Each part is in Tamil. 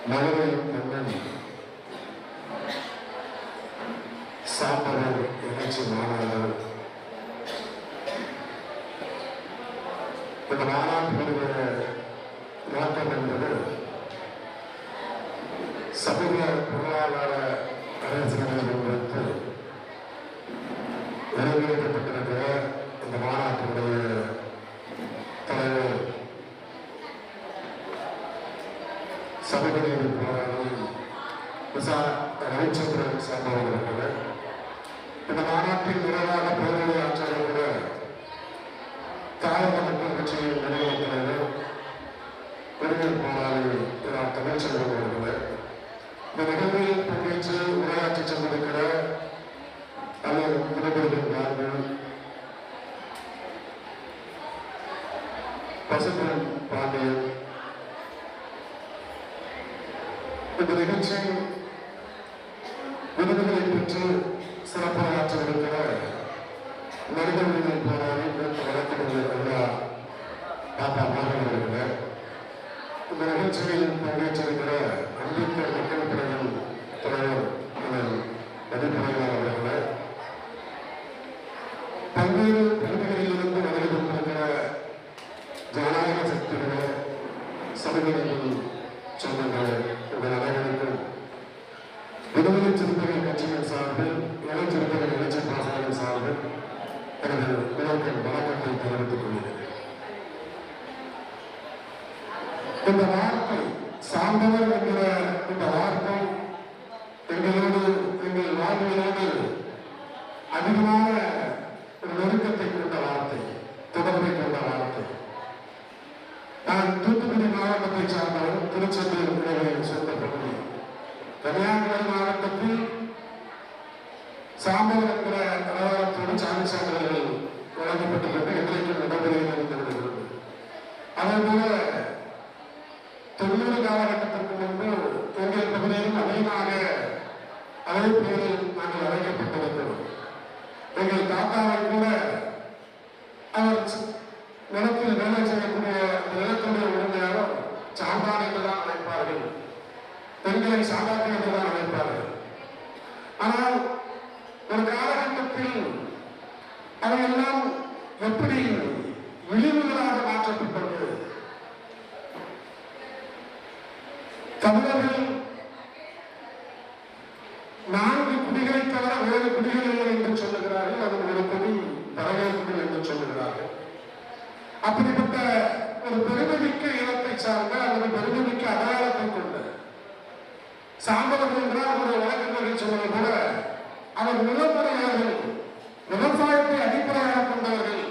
மதுரையும் மன்னன் சாம்பவர் நிகழ்ச்சி மாநாடு. இந்த மாநாட்டினுடைய நோக்கம் என்பது சமூக பொருளாதார அரசியலை முன்வைத்து ஒருங்கிணைக்கப்பட்டிருக்கிற இந்த மாநாட்டினுடைய தலைவர் சமூக நீதி போராளி ரவிச்சந்திரன் சார்ந்தவர் அவர்கள் இந்த மாநாட்டில் நிறைவாக பேரவை ஆட்சியாளர்கள தாயக மக்கள் கட்சியின் நிலையத் தலைவர் உரிமை போராளி தமிழ்ச்செல்வன் அவர்கள் இந்த நிகழ்வில் பங்கேற்று உரையாற்றி சென்றிருக்கிற அவர் திரைப்படத்தின் பசுமன் பாண்டியன் இந்த நிகழ்ச்சியில் விருதுகளை பெற்று சிறப்பாக இருக்கிற மனித உரிமை போராளி வழக்கறிஞர் ஐயா தாத்தா மாணவர்கள் இருக்கிறார். இந்த நிகழ்ச்சியில் பங்கேற்றிருக்கிற அம்பேத்கர் மக்கள் படையின் தலைவர் நடிப்படையாளர் அவர்கள் பல்வேறு பகுதிகளில் இருந்து வருகை கொண்டிருக்கிற ஜனநாயக சக்திகளை சமூகத்தில் சொந்தங்கள் உங்கள் அனைவருக்கும் விடுதலை சிறுத்தைகள் கட்சியின் சார்பில் இளம் சிறுத்தைகள் இளைஞர் பாசனின் சார்பில் எனது முதல்கள் வணக்கத்தை தெரிவித்துக் கொள்கிறேன். இந்த வார்த்தை சார்ந்தவர் என்கிற இந்த வார்த்தை எங்களோடு எங்கள் வாழ்வியலோடு அதிகமான ஒரு நெருக்கத்தை கொண்ட வார்த்தை, தொடர்பை கொண்ட வார்த்தை. நான் தூத்துக்குடி மாவட்டத்தை சார்ந்தவர், திருச்செந்தூர் சொந்த பகுதி. கன்னியாகுமரி மாவட்டத்தில் சாம்பவர் என்கிற அடையாளத்தோடு சாமி சான்றிதழ்கள் வழங்கப்பட்டுள்ளது இன்றைக்கு நடைமுறையில் இருந்து வருகிறது. அதேபோல 90 காலகட்டத்திற்கு முன்பு எங்கள் பகுதியிலும் அதிகமாக அதே பெயரில் நாங்கள் அழைக்கப்பட்டிருக்கிறோம். எங்கள் தாத்தாவை கூட அவர் நிலத்தில் வேலை செய்யக்கூடிய நிலத்துடைய உரிமையாளர் சாம்பான் என்றுதான் அழைப்பார்கள், பெண்களை சாம்பாட்டி என்றுதான் அழைப்பார்கள். ஆனால் ஒரு காலகட்டத்தில் அவையெல்லாம் எப்படி விளிம்புகளாக மாற்றப்பட்டது. தமிழர்கள் 4 குடிகளை தவிர வேறு குடிகள் இல்லை என்று சொல்லுகிறார்கள். அது ஒரு குடி பறவைக்குடி என்று சொல்லுகிறார்கள். அப்படிப்பட்ட ஒரு பெருமைமிக்க இனத்தை சார்ந்த அல்லது பெருமைமிக்க அடையாளத்தை கொண்ட சாம்பவர்கள் என்றால் ஒரு வழக்கறிஞர்கள் சொன்னது கூட அவர் நிலப்படையாளர்கள், விவசாயத்தை அடிப்படையாக கொண்டவர்கள்,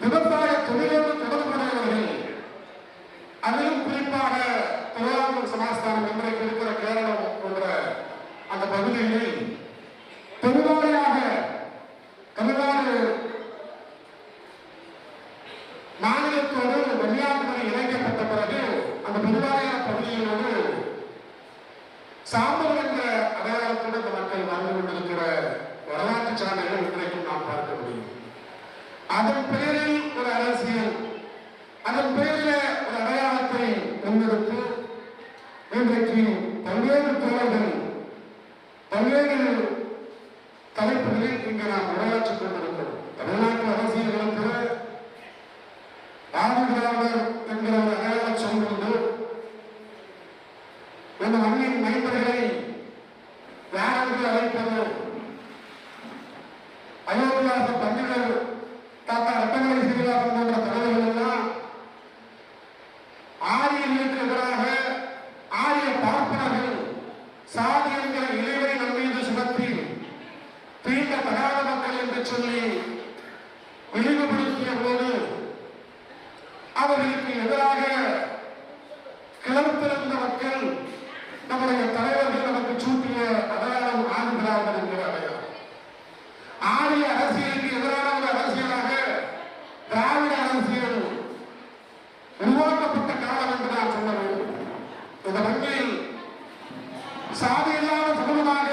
விவசாய தொழிலோடு தொடர்புடையவர்கள். அதிலும் குறிப்பாக திருவாரூர் சமாஸ்தானம் இன்றைக்கு இருக்கிற கேரளம் போன்ற அந்த பகுதிகளில் பெருவாரியாக தமிழ்நாடு மாநிலத்தோடு கன்னியாகுமரி இணைக்கப்பட்ட பிறகு அந்த பெருவாரியான பகுதிகளோடு சாம்பல் என்ற அடையாளத்தோடு இந்த மக்கள் வாழ்ந்து கொண்டிருக்கிற வரலாற்று சான்றுகள் இன்றைக்கும் நாம் பார்க்க முடியும். அதன் பெயரில் ஒரு அரசியல், அதன் பெயரில் ஒரு அடையாளத்தை முன்னெடுத்து இன்றைக்கு பல்வேறு தோழர்கள் பல்வேறு தலைப்புகளில் இங்கு நாம் உரையாற்றிக் கொண்டிருக்கிறோம். தமிழ்நாட்டு அரசியல் களத்தில் ஆதிதிராவிடர் என்கிற ஒரு அடையாளம் சொல்கிறது. இந்த மண்ணின் மைந்தர்களை யாரென்று அழைப்பது? அயோத்தியாச பண்டிதர் தாத்தா ரத்தமலை சீனிவாசன் போன்ற தலைவர்கள் எல்லாம் ஆரியர்களுக்கு எதிராக ஆரிய பார்ப்பனர்கள் சாதி என்கிற இழிவை நம் மீது சுமத்தி தீண்ட தகாத மக்கள் என்று சொல்லி இழிவுபடுத்திய போது அவர்களுக்கு எதிராக கிளர்த்திருந்த மக்கள் நம்முடைய தலைவர்கள் நமக்கு சூட்டிய அடையாளம் ஆதிதிராவிடர் என்கிற அடையாளம். ஆரிய அரசியலுக்கு எதிரான ஒரு அரசியலாக திராவிட அரசியல் உருவாக்கப்பட்ட காலம் என்று நான் சொல்ல வேண்டும். இந்த மண்ணில் சாதி இல்லாத சமூகமாக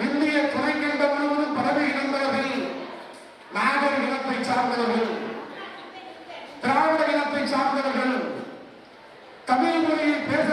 இந்திய துணைக்கண்டம் முழுவதும் பதவி இழந்தவர்கள் நாகர் இனத்தை சார்ந்தவர்கள், திராவிட இனத்தை சார்ந்தவர்கள், தமிழ் மொழியை பேச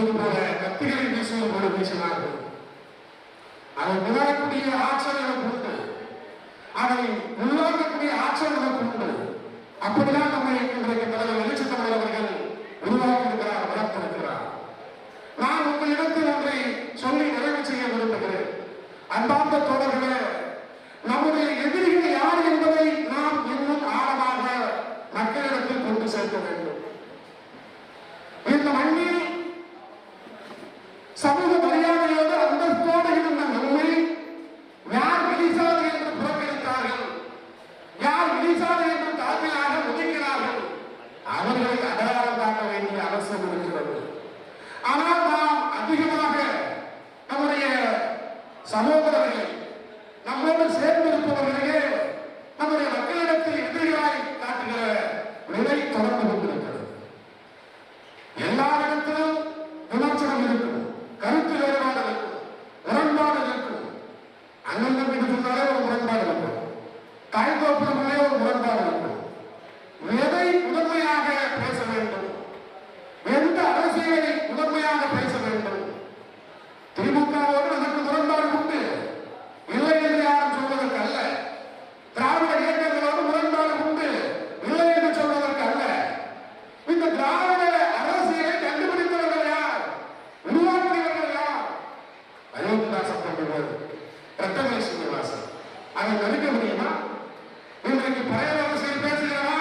வீசுவது போல, கத்திகளை வீசுவது போல வீசினார்கள். அதை உணரக்கூடிய ஆற்றல் எனக்கு உண்டு, அதை உருவாக்கக்கூடிய ஆற்றல் எனக்கு உண்டு. அப்படிதான் நம்மை இன்றைக்கு தலைவர் எழுச்சி தமிழர் அவர்கள் உருவாக்கி இருக்கிறார், வளர்த்திருக்கிறார். நான் உங்களிடத்தில் ஒன்றை சொல்லி நிறைவு செய்ய விரும்புகிறேன். அன்பார்ந்த தோழர்களே, நம்முடைய எதிரிகள் யார் என்பதை நாம் இன்னும் ஆழமாக மக்களிடத்தில் கொண்டு சேர்க்க வேண்டும். இந்த மண்ணில் சமூக மரியாதையோடு அந்தஸ்தோடு இருந்த நம்மை யார் வெளிசாலை என்று புறக்கணித்தார்கள், யார் வெளிசாலை என்று தாழ்மையாக ஒதுக்கினார்கள், அவர்களை அடையாளம் காட்ட வேண்டிய அவசியம் இருக்கிறது. ஆனால் நாம் அதிகமாக நம்முடைய சகோதரர்களை, நம்மோடு சேர்ந்திருப்பவர்களே நம்முடைய மக்களிடத்தில் எதிரிகளாய் காட்டுகிற நிலை தொடர்ந்து கொண்டிருக்கிறது. எல்லா இடத்திலும் விமர்சனம் இருக்கும், கருத்து வேறுபாடு இருக்கும், முரண்பாடு இருக்கும். அண்ணன் தம்பி சொன்னாலே ஒரு முரண்பாடு இருக்கும், தாய் தோப்பிலே ஒரு முரண்பாடு இருக்கும். எதை முதன்மையாக பேச வேண்டும், எந்த அரசியலை முதன்மையாக பேச வேண்டும்? திமுகவோடு நமக்கு முரண்பாடு உண்டு, இல்லை என்று யாரும் சொல்வதற்கு அல்ல. திராவிட இயக்கங்களோடு முரண்பாடு உண்டு, இல்லை என்று சொல்வதற்கு அல்ல. இந்த திராவிட அரசியலை கண்டுபிடித்தவர்கள் யார், உருவாக்கியவர்கள் யார்? அயோத்திதாசன் கொண்டவர், ரத்தமலை சீனிவாசன். அதை நடிக்க முடியுமா? இன்றைக்கு பழைய அரசியல் பேசுகிறவா?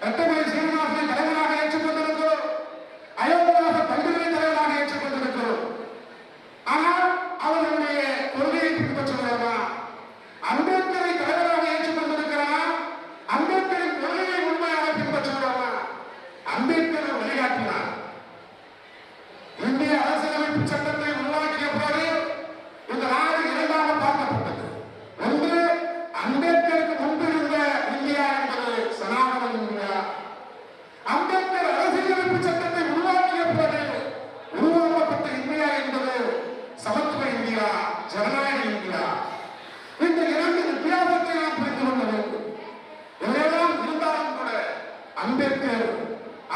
ரத்தமலை சீனிவாசனை தலைவராக ஏற்றுக்கொண்டிருக்கிறோம், அயோத்திதாசன் பல்கலை தலைவராக ஏற்றுக்கொண்டிருக்கிறோம். ஆனால் அவர்களுடைய கொள்கையை பின்பற்றுகிறவா? அம்பேத்கரை தலைவராக ஏற்றுக்கொண்டிருக்கிறவா? அம்பேத்கரின் கொள்கையை உண்மையாக பின்பற்றுகிறவா? அம்பேத்கர் வழிகாட்டினார். இந்திய அரசியலமைப்பு சட்டத்தை உருவாக்கிய போது இந்த நாடு இரண்டாக பார்க்கப்பட்டது. ஒன்று, அம்பேத்கருக்கு முன்பு இருந்த இந்தியா என்பது சனாதன இந்தியா. அம்பேத்கர் அரசியலமைப்பு சட்டத்தை உருவாக்கிய போது உருவாக்கப்பட்ட இந்தியா என்பது சமத்துவ இந்தியா, ஜனநாயக இந்தியா. இந்த இரண்டு வித்தியாசத்தை நாம் புரிந்து கொள்ள வேண்டும். இவையெல்லாம் இருந்தாலும் கூட அம்பேத்கர்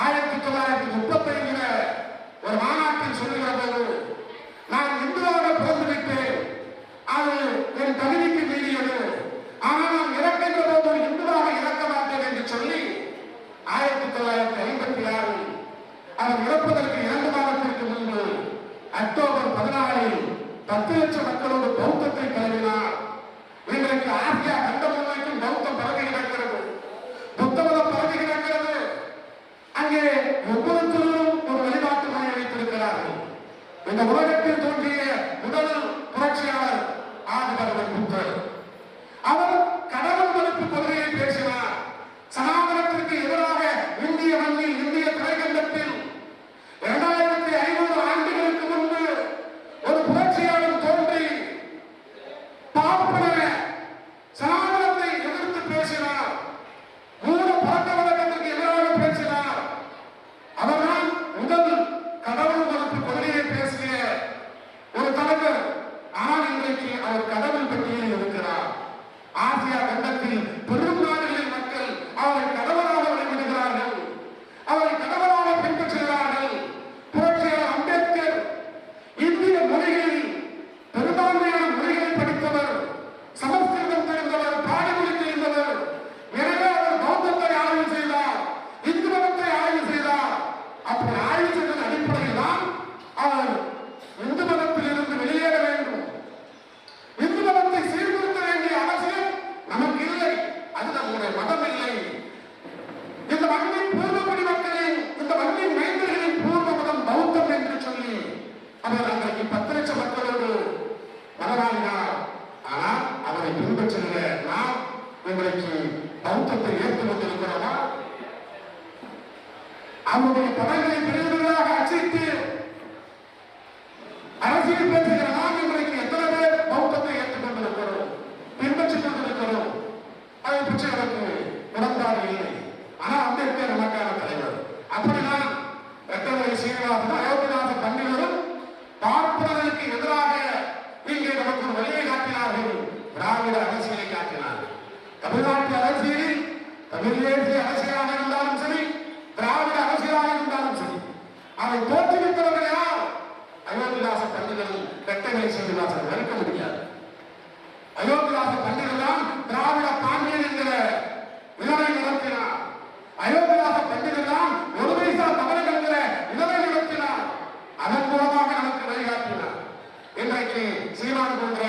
1935 ஒரு மாநாட்டில் சொல்லுகிற போது, நான் இந்துவாக பிறந்துவிட்டேன், அது என் தகுதிக்கு மீறியது, ஆனால் நான் இறக்கின்ற போது இந்துவாக இறக்க மாட்டேன் என்று சொல்லி 1956 அவர் இறப்பதற்கு 2 மாதத்திற்கு முன்பு அக்டோபர் 14 10 லட்சம் மக்களோடு பௌத்தத்தை பரவினார். இன்றைக்கு ஆசியா கண்டம் முன்வைக்கும் பௌத்தம் பரவி கிடக்கிறது, புத்தமதம் பரவி கிடக்கிறது. அங்கே ஒவ்வொருத்தரும் ஒரு வழிபாட்டு முறையை வைத்திருக்கிறார்கள். இந்த உலகத்தில் தோன்றிய முதல் புரட்சியாளர் ஆதிபகவன் புத்தர். அவர் கடவுள் மறுப்பு கொள்கையை பேசினார். சனாதனத்திற்கு எதிராக இந்திய மண்ணில், இந்திய திரைக்கண்டத்தில் 2500 ஆண்டுகளுக்கு முன்பு ஒரு புரட்சியாளர் தோன்றி பார்ப்பன சனாதனத்தை எதிர்த்து பேசினார். மூட பழக்க வழக்கத்திற்கு எதிராக பேசினார். அவர்தான் முதல் கடவுள் மறுப்பு கொள்கையை பேசிய ஒரு தலைவர். ஆனால் இன்றைக்கு அவர் கடவுள் பட்டியலில் இருக்கிறார். ஆசியா கண்டத்தில் பெரும் நாடுகளில் மக்கள் அவரை கடவுளாக வழிபடுகிறார்கள், அவரை கடவுளாக பின்பற்றுகிறார்கள். புரட்சியாளர் அம்பேத்கர் இந்திய மொழிகளில் பெரும்பான்மையான மொழிகளை படித்தவர், சமஸ்கிருதம் தெரிந்தவர், பாடமொழி தெரிந்தவர். எனவே அவர் பௌத்தத்தை ஆய்வு செய்தார், இந்து மதத்தை ஆய்வு செய்தார். அப்படி ஆய்வு செய்ததன் அடிப்படையில் தான் அவர் இந்து மதத்தில் இருந்து வெளியேற வேண்டும், இந்து மதத்தை சீர்திருத்த வேண்டிய அவசியம் நமக்கு இல்லை, அது நம்முடைய மதம் இல்லை. இந்த மண்ணின் பூர்வப்படி மக்களின், இந்த மண்ணின் மைந்தர்களின் பூர்வ மதம் பௌத்தம் என்று சொல்லி அவர் அன்றைக்கு 10 லட்சம் மக்களோடு மனவாளினார். ஆனால் அவரை பின்பற்றுகிற நாம் இன்றைக்கு பௌத்தத்தை ஏற்றுக் கொண்டிருக்கிறோமா? அவருடைய படங்களை பிரிவுகளாக அச்சிட்டு அரசியல் பேசுகிற நாம் இன்றைக்கு எத்தனை பேர் பௌத்தத்தை ஏற்றுக் கொண்டிருக்கிறோம், பின்பற்றிக் கொண்டிருக்கிறோம்? அதை பற்றி எனக்கு உடன்பாடு இல்லை. ஆனால் அம்பேத்கர் நமக்கான தலைவர். அப்படிதான் ரத்தமலை சீனிவாசன், அயோத்திதாசன் பண்டிதரும் பார்ப்பதற்கு எதிராக இங்கே நமக்கு ஒரு வழியை காட்டினார்கள். திராவிட அரசியலை காட்டினார்கள். தமிழ்நாட்டு அரசியலில் தமிழ் தேசிய அரசியலாக இருந்தாலும் சரி, திராவிட அரசியலாக இருந்தாலும் சரி, அதை தோற்றுவித்தவர்கள் யார்? நீங்கள் கட்டளை சீனிவாசன் மறுக்க முடியாது. அயோத்தியாச பண்டிதர் தான் திராவிட பாண்டியன் என்கிற விழாவை நடத்தினார். அயோத்தியாச பண்டிதர் தான் ஒரு பைசா தமிழர் என்கிற விழாவை நடத்தினார். அதன் மூலமாக நமக்கு வழிகாட்டினார். இன்றைக்கு சீமான் போன்ற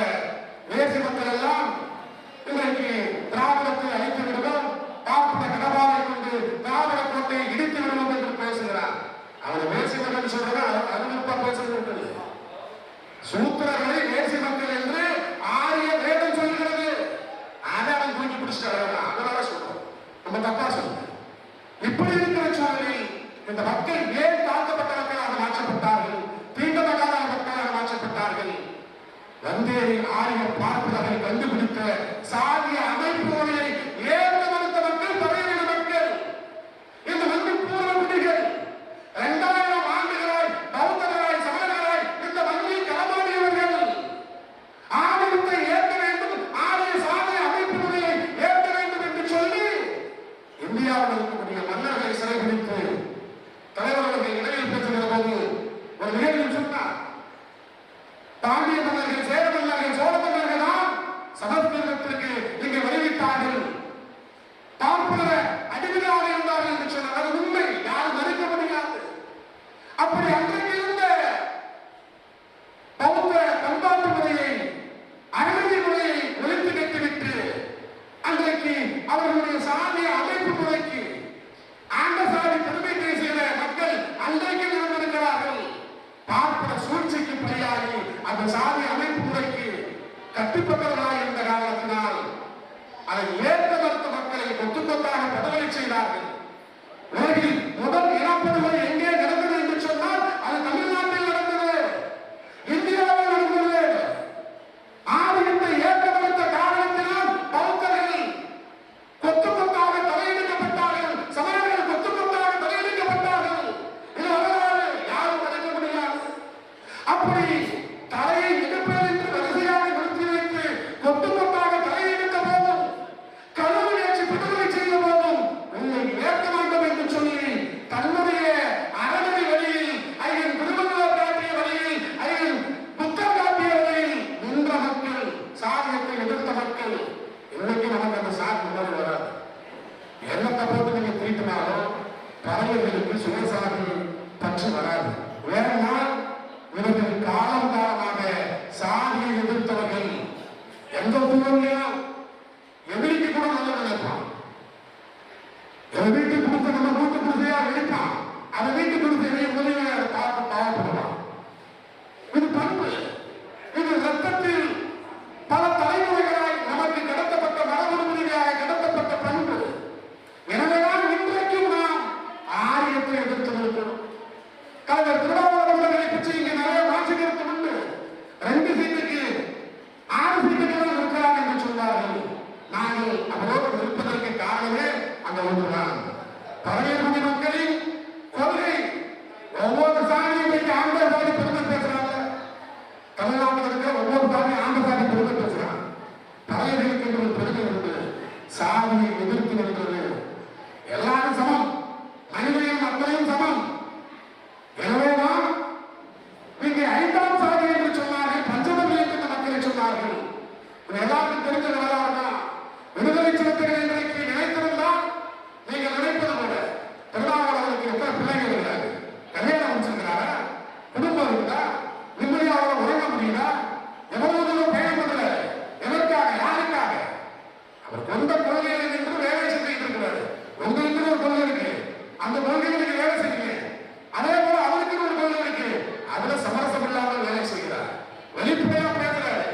தேசிய மக்கள் எல்லாம் இன்றைக்கு திராவிடத்தை அழித்து விடுவோம், பார்ப்பன கடவாளை கொண்டு திராவிட கோட்டையை இடித்து விடுவோம் என்று பேசுகிறார். அவர் தேசிய மக்கள் சொல்றத அறிவிப்பா பேசுகிறது. சூத்திரர்களை தேசிய மக்கள் என்று ஆரிய வேதம் சொல்கிறது. அதை அவன் தூக்கி பிடிச்சிட்டு அதனால சொல்றோம், நம்ம தப்பா சொல்றோம். இப்படி இருக்கிற சூழலில் இந்த மக்கள் ஏன் தாக்கப்பட்ட மக்களாக மாற்றப்பட்டார்கள், தீண்டப்படாத மக்களாக மாற்றப்பட்டார்கள்? வந்தேரி ஆரிய பார்ப்பதை கண்டுபிடித்த சாதிய அமைப்புகளை ஏற்க மறுத்த மக்கள் பழைய மக்கள். இந்த மண்ணின் பூர்வகுடிகள் 2000 ஆண்டுகளாய் பௌத்தர்களாய் சமணர்களாய் இந்த மண்ணில் களமாடியவர்கள். ஆரியத்தை ஏற்க வேண்டும், ஆரிய சாதிய அமைப்புகளை ஏற்க வேண்டும் என்று சொல்லி இந்தியாவில் இருக்கக்கூடிய மன்னர்களை சிறைபிடித்து தலைவர்களுக்கு இடையில் பேசுகிற போது ஒரு நிகழ்வில் சொன்னார், பாண்டிய மன்னர்கள், சேர மன்னர்கள், சோழ மன்னர்கள் தான் சமஸ்கிருதத்திற்கு இங்கே வெளியிட்டார்கள், பார்ப்பன அடிமையாக இருந்தார்கள் என்று சொன்னார். அது உண்மை, யாரும் மறுக்க முடியாது. அப்படி அன்றைக்கு இருந்த பௌத்த பண்பாட்டு முறையை, அகதி முறையை ஒழித்து கட்டிவிட்டு அன்றைக்கு அவர்களுடைய சாதிய அமைப்பு முறைக்கு ஆண்ட சாதி பெருமை பேசுகிற மக்கள் அன்றைக்கு நடந்திருக்கிறார்கள். பார்ப்பன சூழ்ச்சிக்கு பலியாகி அந்த சாதி அமைப்பு முறைக்கு கட்டுப்பட்டவர்களாக இருந்த காரணத்தினால் அதை ஏற்க மறுத்த மக்களை கொத்து கொத்தாக படுகொலை செய்தார்கள். உலகில் முதல் இனப்படுகொலை எங்கே நடந்தது என்று சொன்னால் அது தமிழ்நாட்டில் நடந்தது, இந்தியாவில் நடந்தது. ஆரியத்தை ஏற்க மறுத்த காரணத்தினால் பௌத்தர்கள் கொத்து கொத்தாக தலையெடுக்கப்பட்டார்கள், சமணர்கள் கொத்து கொத்தாக தலையெடுக்கப்பட்டார்கள். இது வரலாறு, யாரும் மறைக்க முடியாது. அப்படி தலையை எடுப்பது என்று வரிசையாக நிறுத்தி வைத்து கொத்து கொத்தாக தலையெடுக்க போதும், கனவு ஏற்றி விடுதலை செய்த போதும் உன்னை ஏற்க வேண்டும் என்று சொல்லி தன்னுடைய அறநெறி வழியில், ஐயன் திருவள்ளுவர் காட்டிய வழியில், ஐயன் புத்தர் காட்டிய வழியில் நின்ற மக்கள், சாதியத்தை எதிர்த்த மக்கள். இன்னைக்கு நமக்கு அந்த சாதி உணர்வு வராது. எண்ணத்தை போட்டு நீங்க தீட்டினாலும் பறையர்களுக்கு சுயசாதி பற்று வராது. வேறனா இவர்கள் காலம் காலமாக சாதியை எதிர்த்தவர்கள். எந்த சூழலையும் எதிரிக்கு கூட நல்ல நினைப்பான். என் வீட்டுக்கு கொடுத்த நம்ம வீட்டு கொடுத்தையா நினைப்பான். அதை வீட்டு கொடுத்த முதலிய பார்த்து பாவப்படுவான். இது பண்பு. இது ரத்தத்தில் பல தலைமுறைகளாய் நமக்கு கடத்தப்பட்ட மரபுரிமையாக கடத்தப்பட்ட பண்பு. எனவேதான் இன்றைக்கும் நாம் ஆரியத்தை எதிர்த்து நிற்கிறோம். கலைஞர் திருமாவளவர்களை பற்றி இங்கே நிறைய மாற்று கருத்து உண்டு. 2 சீட்டுக்கு 6 சீட்டுகள் இருக்கிறார் என்று சொன்னார்கள். நாங்கள் அவரோடு நிற்பதற்கு காரணமே அந்த ஒன்றுதான். பழையகுடி மக்களின் கொள்கை. ஒவ்வொரு சாதியும் வைத்து ஆண்ட சாதி பெருமை பேசுறாங்க. தமிழ்நாட்டில் இருக்க ஒவ்வொரு சாதி ஆண்ட சாதி பெருமை பேசுறாங்க. பழையர்களுக்கு என்று ஒரு பெருமை உண்டு. சாதியை எதிர்த்து நின்றது. எல்லாரும் சமம், மனிதனையும் மக்களையும் சமம். எனவேதான் இங்கே 5ஆம் சாதி என்று சொன்னார்கள், பஞ்சமி என்று மக்களை சொன்னார்கள். எல்லாருக்கும் தெரிஞ்ச வரலாறு. விடுதலை சிறுத்தைகள் இன்றைக்கு நினைத்திருந்தால் நீங்கள் நினைப்பது போல திருநாவலர்களுக்கு எத்தனை பிள்ளைகள் இருக்காது, கல்யாணம் வச்சிருக்கிறாரா, குடும்பம் இருக்கா, நிம்மதியாக உறங்க முடியுதா, எவ்வளவு பயணம் பண்ணல, எதற்காக, யாருக்காக? அவர் கொண்ட கொள்கைகளை நின்று வேலை செஞ்சுட்டு இருக்கிறாரு. உங்களுக்கு ஒரு கொள்கை இருக்கு, அந்த கொள்கைகளுக்கு வேலை செய்யுங்க. அதே போல அவருக்கு ஒரு கொள்கை இருக்கு, அதுல சமரசம் இல்லாமல் வேலை செய்கிறார். வெளிப்படையா பேசுறாரு.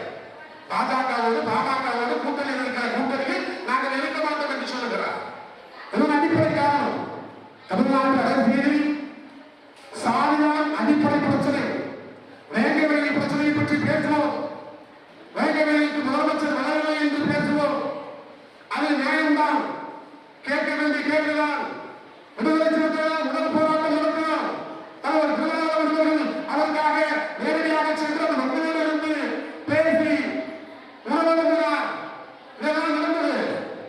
பாஜகவோடு பாமகவோடு கூட்டணியில் இருக்கிற கூட்டணியில் நாங்கள் இருக்க மாட்டோம் என்று சொல்லுகிறார். இதன் அடிப்படை காரணம் தமிழ்நாட்டு அரசியலில் சாதிதான் அடிப்படை பிரச்சனை. வேங்கவேலி பிரச்சனையை பற்றி பேசுவோம். வேங்கவேலிக்கு முதலமைச்சர் வரவில்லை என்று பேசுவோம். அது நியாயம்தான், கேட்க வேண்டிய கேள்விதான். விடுதலை சிறுத்தைகள் உடல் போராட்டம் நடத்தினார். தலைவர் திருமாவளவர்கள் அதற்காக நேரடியாக சென்று அந்த மக்களிடமிருந்து பேசி உணவருந்தினார். இதெல்லாம் நடந்தது,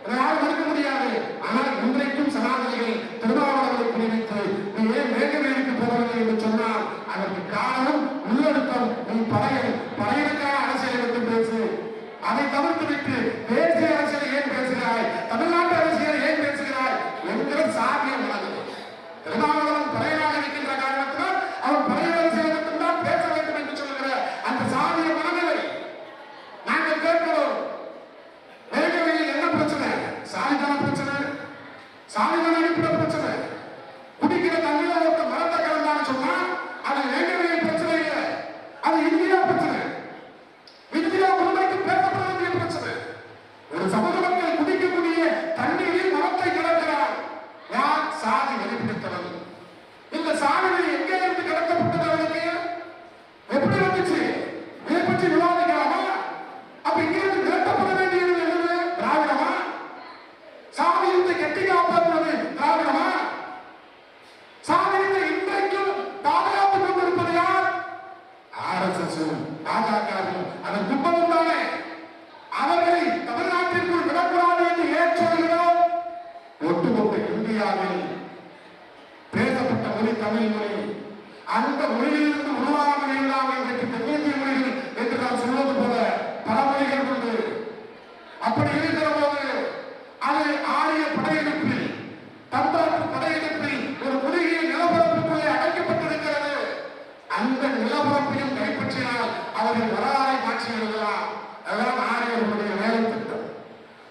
இதை யாரும் மறுக்க முடியாது. ஆனால் இன்றைக்கும் சனாதனிகள் திருமாவளவர்களை குறிவித்து நீ ஏன் வேங்கவேலிக்கு போகவில்லை என்று சொன்னால் அதற்கு காரணம் உள்ளடக்கம். நீ பல தமிழ் மொழி. அந்த மொழியிலிருந்து உருவாக எல்லாம் இன்றைக்கு தென்னிந்திய மொழிகள் என்று நாம் சொல்வது போல பல மொழிகள் உண்டு. அப்படி இருக்கிற போது அது ஆரிய படையெடுப்பில், தம்பாட்டு படையெடுப்பில் ஒரு குறுகிய நிலப்பரப்புக்குள்ளே அடைக்கப்பட்டிருக்கிறது. அந்த நிலப்பரப்பையும் கைப்பற்றினால் அவர்கள் வரலாறை மாற்றி எழுதலாம். அதுதான் ஆரியர்களுடைய வேலை திட்டம்.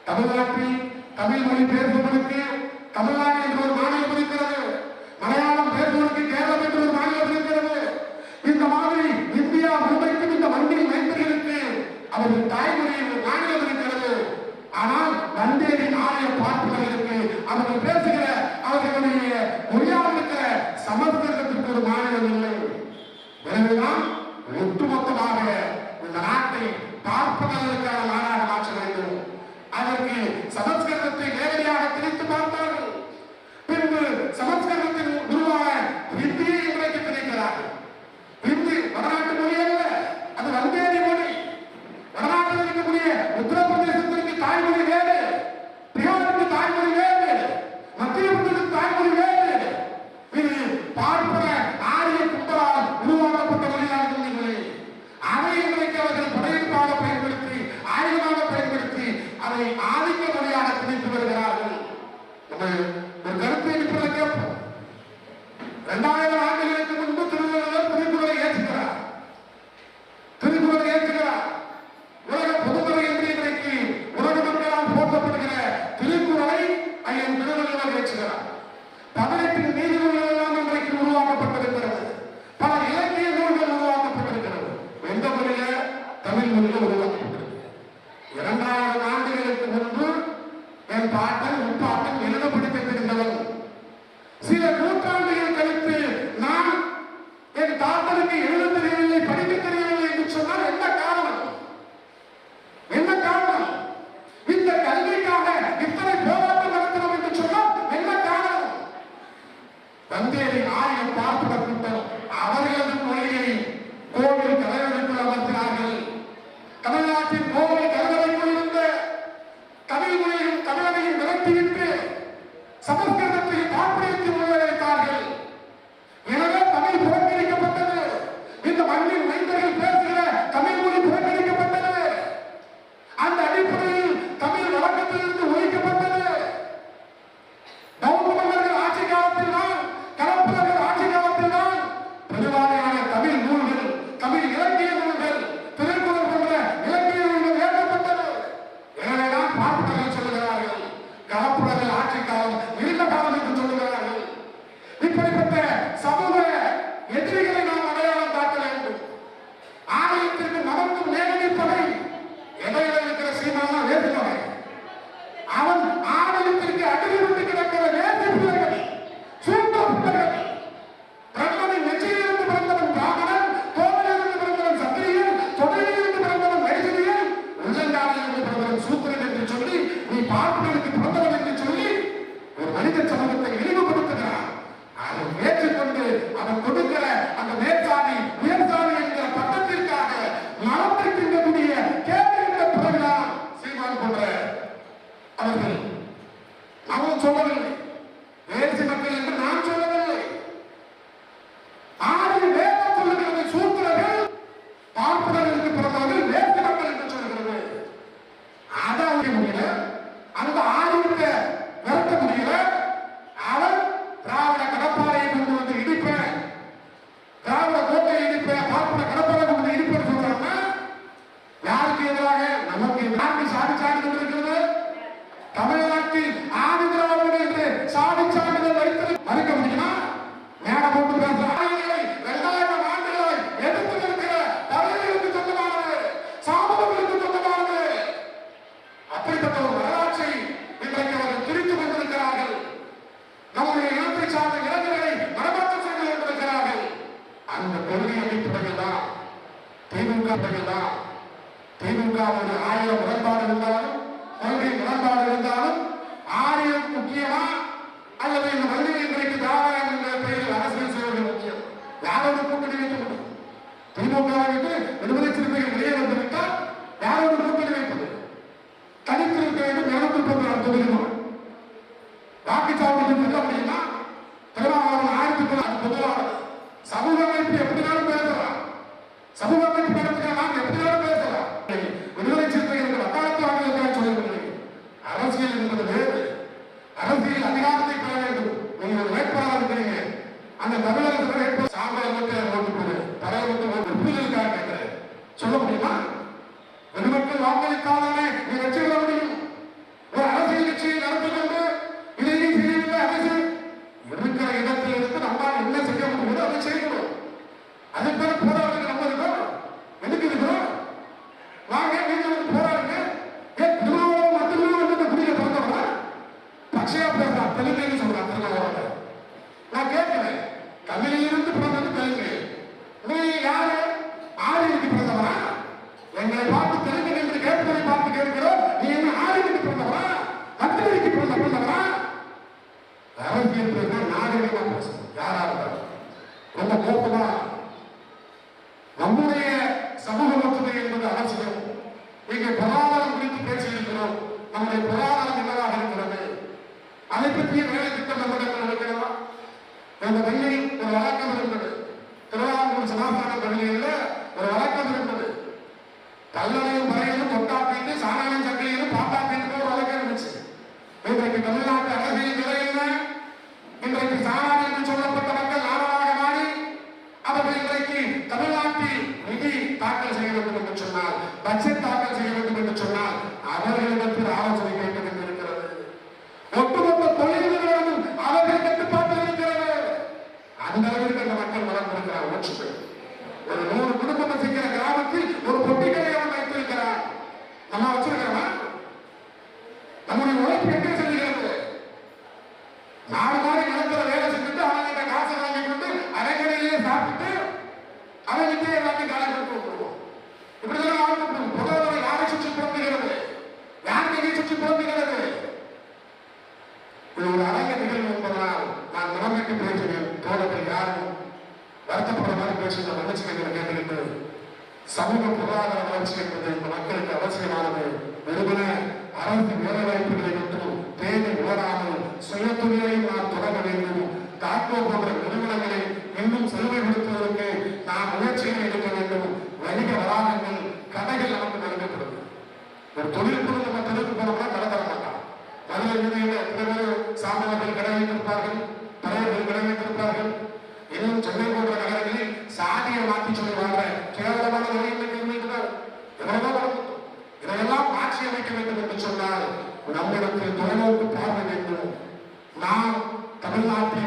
தமிழ்நாட்டில் தமிழ் மொழி பேசுவதற்கு தமிழ்நாடு என்ற ஒரு மாநிலம் இருக்கிறது. மலையாளம் பேசுவதற்கு கேரளம் என்ற ஒரு மாநிலம் இருக்கிறது. இந்த மாதிரி இந்தியா முழுமைக்கும் இந்த மண்ணின் மைந்தர்களுக்கு அவர்கள் தாய்மொழியில் ஒரு மாநிலம் இருக்கிறது. ஆனால் வந்தேரின் ஆலய பார்ப்பவர்களுக்கு அவர்கள் பேசுகிற அவர்களுடைய மொழியாக இருக்கிற சமஸ்கிருதத்திற்கு ஒரு மாநிலம் இல்லை. எனவேதான் ஒட்டுமொத்தமாக இந்த நாட்டை பார்ப்பதற்கான நாடாக மாற்ற வேண்டும். அதற்கு சமஸ்கிருதத்தை நேரடியாக திணித்து பார்த்தார்கள். பின்பு சமஸ்கிருதத்தின் உருவாக ஹிந்தியை இன்றைக்கு திணிக்கிறார்கள். ஹிந்தி வடநாட்டு மொழி அல்ல, அது வந்தேரி மொழி. வடநாட்டில் இருக்கக்கூடிய உத்தரப்பிரதேசத்திற்கு தாய்மொழி வேறு, பீகாருக்கு தாய்மொழி வேறு, மத்திய பிரதேசத்துக்கு தாய்மொழி வேறு. இது பார்ப்பன ஆரிய கும்பலால் உருவாக்கப்பட்ட மொழியாக ஹிந்தி மொழி. அதை இன்றைக்கு அவர்கள் படையெடுப்பாக பயன்படுத்தி, ஆயுதமாக பயன்படுத்தி அதை ஆதிக்க மொழியாக திணித்து வருகிறார்கள். ஒரு கருத்தை இப்படி கேட்போம். 2000 ஆண்டுகளுக்கு முன்பு திருவள்ளுவர் திருக்குறளை ஏற்றுகிறார். திருக்குறளை ஏற்றுகிறார். உலக பொதுமறை என்று இன்றைக்கு உலக மக்களால் போற்றப்படுகிற திருக்குறளை ஐயன் திருவள்ளுவர் ஏற்றுகிறார். 18 நீதிநூல்கள் எல்லாம் இன்றைக்கு உருவாக்கப்பட்டிருக்கிறது. பல இலக்கிய நூல்கள் உருவாக்கப்பட்டிருக்கிறது. எந்த மொழியில? தமிழ் மொழியில உருவாக்கப்பட்டிருக்கிறது. 2000 ஆண்டுகளுக்கு முன்பு என் பாட்டன் முப்பாட்டன் எழுத படிக்க தெரிந்தவன். சில நூற்றாண்டுகள் கழித்து நான் என் தாத்தனுக்கு எழுத தெரியவில்லை, படிக்க தெரியவில்லை என்று சொன்னால் என்ன காரணம்? என்ன காரணம்? இந்த கல்விக்காக இத்தனை போராட்டம் நடத்தணும் என்று சொன்னால் என்ன காரணம்? வந்தேரின் ஆரியம் பார்ப்பட கூட்டம் அவர்களது மொழியை கோவில் கலைவதற்குள் அமர்த்தினார்கள். தமிழ்நாட்டின் கோவில் கலைவதற்குள் இருந்த தமிழ் மொழியும் தமிழனையும் விரட்டிவிட்டு சமஸ்கிருதத்தை காப்பியத்தை முன்வைத்தார்கள். எனவே தமிழ் புறக்கணிக்கப்பட்டது. இந்த மண்ணின் மைந்தர்கள் பேசுகிற தமிழ் மொழி புறக்கணிக்கப்பட்டது. அந்த அடிப்படையில் தமிழ் வழக்கத்திலிருந்து ஒழிக்கப்பட்டது. பௌத்த மன்னர்கள் ஆட்சி காலத்தில் தான், கலப்பர்கள் ஆட்சி காலத்தில் தான் பெருவாரியான தமிழ் நூல்கள், தமிழ் இலக்கிய நூல்கள், திருக்குறள் போன்ற இலக்கிய நூல்கள் ஏற்றப்பட்டது. எனவேதான் பார்ப்பனர்கள் சொல்லுகிறார்கள் கலப்புரர்கள் ஆட்சி காலம் இருந்த காலம் என்று சொல்லுகிறார்கள். இப்படிப்பட்ட சமூக எதிரிகளை நாம் அடையாளம் காட்ட வேண்டும். ஆலயத்திற்கு நமக்கும் நேரடி பகை. இடையில இருக்கிற சீமானா வேறுபகை. அவன் ஆலயத்திற்கு அடிவிட்டு கிடக்கிற வேறு பிள்ளைகள், சூப்ப பிள்ளைகள். பிரம்மனின் நெற்றியிலிருந்து பிறந்தவன் பிராமணன், தோளிலிருந்து பிறந்தவன் சத்திரியன், தொடையிலிருந்து பிறந்தவன் வைசிரியன், உள்ளங்காலிலிருந்து பிறந்தவன் சூத்திரன் என்று சொல்லி நீ பார்ப்பதற்கு பிறந்தவன் என்று சொல்லி ஒரு மனித சமூகத்தை இழிவுபடுத்துகிறான். அதை ஏற்றுக்கொண்டு அவன் கொடுக்கிற அந்த மேற்சாதி உயர்சாதி என்கிற பட்டத்திற்காக மனத்தை திங்கக்கூடிய கேட்கின்ற பிறகுதான் சீமான் போன்ற அவர்கள். நாமும் சொல்லவில்லை தேசிய மக்கள் என்று நான் சொல்லவில்லை. ஆறு வேதம் சொல்லுகிறது சூத்திரர்கள் பார்ப்பதற்கு பிறந்தவர்கள் தேசிய மக்கள் என்று சொல்லுகிறது. அதை முடியல, அந்த ஆரியத்தை விரட்ட முடியல. அவன் திராவிட கடப்பாறையை கொண்டு வந்து இடிப்பேன், திராவிட கோட்டையை இடிப்பேன், பார்ப்பன கடப்பாறை கொண்டு வந்து இடிப்பேன் சொல்றாங்க. யாருக்கு எதிராக? நமக்கு நாட்டு சாதி சான்றிதழ் இருக்கிறது. தமிழ்நாட்டில் ஆதி திராவிடர்கள் என்று சாதி சான்றிதழ் வைத்து மறுக்க முடியுமா? மேட போட்டு பேசுற 2000 ஆண்டுகளாய் எடுத்து நிற்கிற பதவிகளுக்கு சொந்தமானது, சாமர்களுக்கு சொந்தமானது. அப்படிப்பட்ட ஒரு வரலாற்றை இன்றைக்கு அவர்கள் திரித்து கொண்டிருக்கிறார்கள். நம்முடைய இனத்தை சார்ந்த இளைஞர்களை மனமாற்றம் செய்து கொண்டிருக்கிறார்கள். அந்த கொள்கை அடிப்படையில் தான் திமுக தான். திமுகவோட 1000 முரண்பாடு இருந்தாலும், கொள்கை முரண்பாடு இருந்தாலும், ஆரியம் முக்கியமா அல்லது இந்த மண்ணில் இன்றைக்கு தாராளம் என்ற பெயரில் அரசியல் செய்வது முக்கியம்? யாரோட கூட்டணி வைக்க முடியும்? திமுக விட்டு விடுதலை சிறுத்தைகள் வெளியே வந்துவிட்டால் யாரோட கூட்டணி வைப்பது? தனித்திருக்க வேண்டும். 236 தொகுதிகள் வாக்குச்சாவடி செல்ல முடியுமா? திருமாவளவன் 1900 ஆம்பளை மட்டும் ஓட்டு போடு, பழைய மட்டும் புரிதலுக்காக கேட்கிறேன். சொல்ல முடியுமா? பொதுமக்கள் வாக்களித்தாலே நீ வெற்றி பெற முடியும். ஒரு அரசியல் கட்சியை நடத்தி கொண்டு இதையும் செய்யவில்லை அரசு இருக்கிற இடத்தில் இருந்து நம்மால் என்ன செய்ய முடியுமோ அதை செய்யணும். அதுக்கான போராட்டங்கள் நம்ம இருக்கோம். எதுக்கு இருக்கிறோம்? வாங்க நீங்க வந்து போராடுங்க. ஏன் திருமாவளவன் மட்டுமே வந்து குடியில பிறந்தவனா? பச்சையா பேசுறான், தெலுங்குன்னு சொல்றான் திருமாவளவன். நான் கேட்கிறேன், தமிழிலிருந்து பிறந்தது தெலுங்கு. நீ யாரு? ஆரியனுக்கு பிறந்தவனா? எங்களை பார்த்து தெலுங்கு என்று கேட்பதை பார்த்து கேட்கிறோம். நீ என்ன ஆரியனுக்கு பிறந்தவனா? மந்திரிக்கு பிறந்தவனா? அரசியல் பேச நாகரிகமா பேசணும். யாரா இருந்தாலும் ரொம்ப கோபமா நம்முடைய சமூக ஒற்றுமை என்பது அவசியம். இங்கே பொருளாதாரம் குறித்து பேசியிருக்கிறோம். நம்முடைய பொருளாதாரம் என்னவாக இருக்கிறது? அதை பற்றிய வேலை திட்டம் நம்மிடத்தில் இருக்கிறதா? இந்த வெள்ளி ஒரு வழக்கம் இருந்தது. திருவாரூர் சமாதான பகுதியில் ஒரு வழக்கம் இருந்தது. கல்லணையும் பறையிலும் தொட்டாப்பிட்டு சாணாயம் சக்கையிலும் பாட்டாப்பிட்டு ஒரு வழக்கம் இருந்துச்சு. இன்றைக்கு தமிழ்நாட்டு அரசியல் நிலை என்ன? இன்றைக்கு சாணாயம் என்று சொல்லப்பட்ட மக்கள் நாடாக மாறி அவர்கள் இன்றைக்கு தமிழ்நாட்டில் நிதி தாக்கல் செய்ய வேண்டும் என்று சொன்னால், பட்ஜெட் தாக்கல் செய்ய வேண்டும் என்று சொன்னால் அவர்களிடத்தில் ஆலோசனை கேட்க வேண்டியிருக்கிறது. ஒட்டுமொத்த தொழில் நிறுவனமும் அவர்கள் கட்டுப்பாட்டில் இருக்கிறது. அந்த அளவிற்கு அந்த மக்கள் வளர்ந்திருக்கிறார். ஒற்றுமை. ஒரு 100 குடும்பம் வசிக்கிற கிராமத்தில் ஒரு பொட்டி கடையை வைத்திருக்கிறார். நம்ம வச்சிருக்கிறோமா? நம்முடைய உழைப்பு எங்கே செல்கிறது? நாலு மாடி நிலத்துல வேலை செஞ்சுட்டு அவங்க காசை வாங்கி கொண்டு அரைக்கடையிலேயே சாப்பிட்டு அவங்கிட்டே எல்லாத்தையும் காலை கொடுத்து விட்டுருவோம். இப்படிதான் வாழ்க்கை. பொதுவாக யாரை சுற்றி பிறந்துகிறது? யாருக்கு நீ சுற்றி பிறந்துகிறது? இது ஒரு அழகிய நிகழ்வு என்பதனால் நான் நிலைமைக்கு பேசுகிறேன். தோழர்கள் யாரும் வருத்தப்படுற மாதிரி பேசுகிற வளர்ச்சிகளை கேட்டுக்கிட்டு சமூக பொருளாதார வளர்ச்சி என்பது இந்த மக்களுக்கு அவசியமானது. வெறுமன அரசு வேலைவாய்ப்புகளை மட்டும் தேடி உணராமல் சுய தொழிலை நாம் தொடங்க வேண்டும். தாக்கோ போன்ற நிறுவனங்களை இன்னும் செழுமைப்படுத்துவதற்கு நாம் முயற்சிகளை எடுக்க வேண்டும். வணிக வளாகங்கள், கடைகள் நமக்கு நெருங்கப்படுது. ஒரு தொழில் பொருள் நம்ம தெருக்கு போனோம்னா கடை தர மாட்டான். மதுரை வீதியில் எத்தனை பேர் சாமான்கள் கடை வைத்திருப்பார்கள், பழையர்கள் கடை வைத்திருப்பார்கள். இன்னும் சென்னை போன்ற நகரங்களில் சாதியை மாற்றி சொல்லுவாங்க. கேவலமான வழிகளுக்கு இருக்கிறார். இதையெல்லாம் மாற்றி அமைக்க வேண்டும் என்று சொன்னால் நம்மிடத்தில் தொலைநோக்கு பார்வை வேண்டும். நாம் தமிழ்நாட்டில்